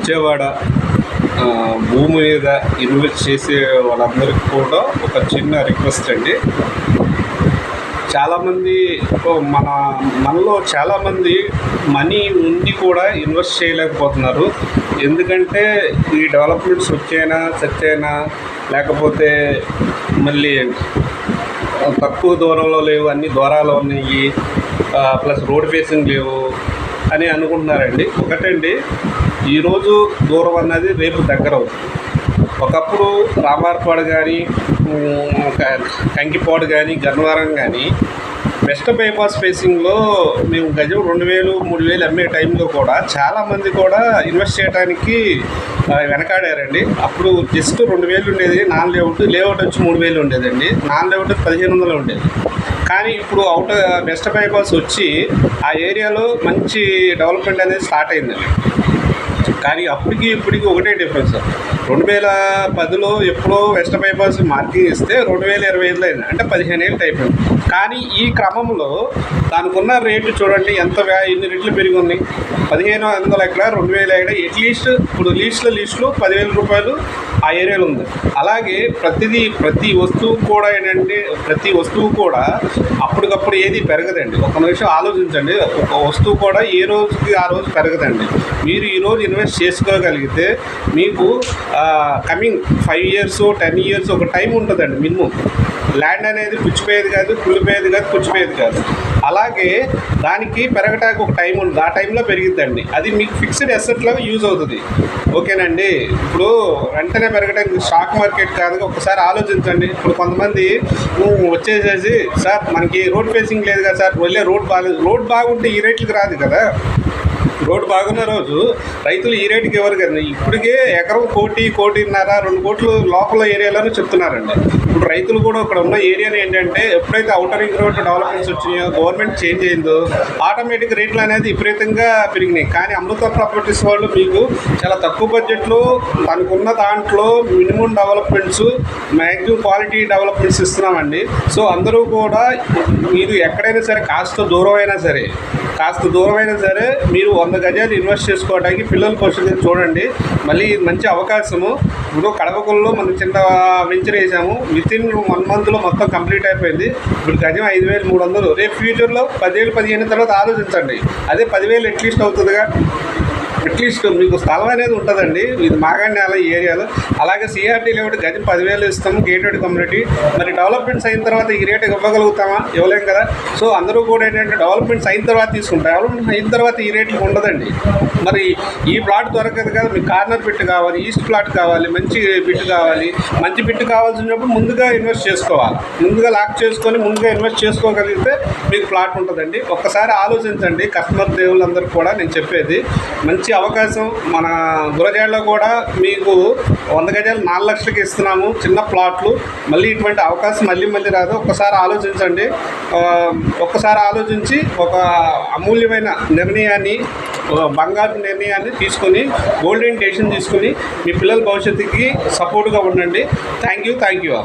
విజయవాడ భూమి మీద ఇన్వెస్ట్ చేసే వాళ్ళందరికీ కూడా ఒక చిన్న రిక్వెస్ట్ అండి. చాలామంది మనలో చాలామంది మనీ ఉండి కూడా ఇన్వెస్ట్ చేయలేకపోతున్నారు. ఎందుకంటే ఈ డెవలప్మెంట్స్ వచ్చైనా సచ్చైనా లేకపోతే మళ్ళీ తక్కువ దూరంలో లేవు, అన్ని దూరాలు ఉన్నాయి, ప్లస్ రోడ్ ఫేసింగ్ లేవు అని అనుకుంటున్నారండి. ఒకటండి, ఈరోజు దూరం అన్నది రేపు దగ్గర అవుతుంది. ఒకప్పుడు రామారపాడు కానీ, కంకిపాడు కానీ, గన్నవరం కానీ వెస్ట్ బైపాస్ ఫేసింగ్లో మేము గజం 2000, 3000 అమ్మే టైంలో కూడా చాలామంది కూడా ఇన్వెస్ట్ చేయడానికి వెనకాడారండి. అప్పుడు జస్ట్ 2000 ఉండేది నాన్ లేఅవుట్ వచ్చి 3000 ఉండేదండి. నాన్ లేఅవుట్ 1500 ఉండేది. కానీ ఇప్పుడు వెస్ట్ బైపాస్ వచ్చి ఆ ఏరియాలో మంచి డెవలప్మెంట్ అనేది స్టార్ట్ అయిందండి. కానీ అప్పటికి ఇప్పటికి ఒకటే డిఫరెన్స్. 2010లో ఎప్పుడో వెస్ట్ బైపాస్ మార్కింగ్ ఇస్తే 2025లో అయింది, అంటే 15 ఏళ్ళు అయిపోయింది. కానీ ఈ క్రమంలో దానికి ఉన్న రేటు చూడండి ఎన్ని రెట్లు పెరిగి ఉన్నాయి. 1500 ఎక్కడ, 2000 ఎక్కడ, అట్లీస్ట్ ఇప్పుడు లీస్ట్లో 10,000 రూపాయలు ఆ ఏరియాలో ఉంది. అలాగే ప్రతి వస్తువు కూడా ఏంటంటే ప్రతి వస్తువు కూడా అప్పటికప్పుడు ఏది పెరగదండి. ఒక నిమిషం ఆలోచించండి. ఒక వస్తువు కూడా ఏ రోజుకి ఆ రోజు పెరగదండి. మీరు ఈరోజు ఇన్వెస్ట్ చేసుకోగలిగితే మీకు కమింగ్ 5 years 10 years ఒక టైం ఉంటుందండి మినిమం. ల్యాండ్ అనేది పుచ్చిపోయేది కాదు, కుళ్ళిపోయేది కాదు, పుచ్చిపోయేది కాదు. అలాగే దానికి పెరగటానికి ఒక టైం ఉంటుంది. ఆ టైంలో పెరిగిద్దండి. అది మీకు ఫిక్స్డ్ అసెట్లో యూజ్ అవుతుంది. ఓకేనండి. ఇప్పుడు వెంటనే పెరగడానికి స్టాక్ మార్కెట్ కాదు. ఒకసారి ఆలోచించండి. ఇప్పుడు కొంతమంది వచ్చేసేసి, సార్ మనకి రోడ్ ఫేసింగ్ లేదు కదా సార్, వెళ్ళే రోడ్ బాగుంటే ఈ రేట్లకి రాదు కదా. రోడ్డు బాగున్న రోజు రైతులు ఈ రేటుకి ఇవ్వరు కదండి. ఇప్పటికే ఎకరం 1.5 కోటిన్నర 2 కోట్లు లోపల ఏరియాలోనే చెప్తున్నారండి. ఇప్పుడు రైతులు కూడా ఇక్కడ ఉన్న ఏరియాని ఏంటంటే ఎప్పుడైతే అవుటర్ రింగ్ రోడ్ డెవలప్మెంట్స్ వచ్చినాయో, గవర్నమెంట్ చేంజ్ అయిందో, ఆటోమేటిక్ రేట్లు అనేది విపరీతంగా పెరిగినాయి. కానీ అమృత ప్రాపర్టీస్ వాళ్ళు మీకు చాలా తక్కువ బడ్జెట్లో తనకున్న దాంట్లో minimum developments, maximum quality developments ఇస్తున్నామండి. సో అందరూ కూడా మీరు ఎక్కడైనా సరే కాస్త దూరమైనా సరే మీరు 100 గజాలు ఇన్వెస్ట్ చేసుకోవడానికి పిల్లల భవిష్యత్తు చూడండి. మళ్ళీ మంచి అవకాశము. ఇప్పుడు కడపకుల్లో మనం చిన్న వెంచర్ వేసాము. వితిన్ 1 monthలో మొత్తం కంప్లీట్ అయిపోయింది. ఇప్పుడు గజం 5,300. రేపు ఫ్యూచర్లో 10 15 తర్వాత ఆలోచించండి. అదే 10,000 అట్లీస్ట్ అవుతుందిగా. అట్లీస్ట్ మీకు స్థలం అనేది ఉంటుందండి. ఇది మాగాణి నేల ఈ ఏరియాలో. అలాగే సిఆర్టీ లేఅవుట్ గజం 10,000 ఇస్తాము, గేటెడ్ కమ్యూనిటీ. మరి డెవలప్మెంట్స్ అయిన తర్వాత ఈ రేటు ఇవ్వగలుగుతామా? ఇవ్వలేం కదా. సో అందరూ కూడా ఏంటంటే డెవలప్మెంట్స్ అయిన తర్వాత తీసుకుంటారు. డెవలప్మెంట్ అయిన తర్వాత ఈ రేట్లు ఉండదండి. మరి ఈ ప్లాట్ దొరకదు కదా. మీకు కార్నర్ బిట్ కావాలి, ఈస్ట్ ప్లాట్ కావాలి, మంచి బిట్ కావాలి. మంచి బిట్ కావాల్సినప్పుడు ముందుగా ఇన్వెస్ట్ చేసుకోవాలి. ముందుగా లాక్ చేసుకొని ముందుగా ఇన్వెస్ట్ చేసుకోగలిగితే మీకు ప్లాట్ ఉంటుందండి. ఒక్కసారి ఆలోచించండి. కస్టమర్ దేవుళ్ళందరికీ కూడా నేను చెప్పేది, మంచి అవకాశం. మన గురజాడలో కూడా మీకు 100 గజాలు 4 లక్షలకి ఇస్తున్నాము, చిన్న ప్లాట్లు. మళ్ళీ ఇటువంటి అవకాశం మళ్ళీ రాదు. ఒక్కసారి ఆలోచించండి. ఒక్కసారి ఆలోచించి ఒక అమూల్యమైన నిర్ణయాన్ని, బంగారు నిర్ణయాన్ని తీసుకొని, గోల్డెన్ డెసిషన్ తీసుకొని మీ పిల్లల భవిష్యత్తుకి సపోర్ట్గా ఉండండి. Thank you.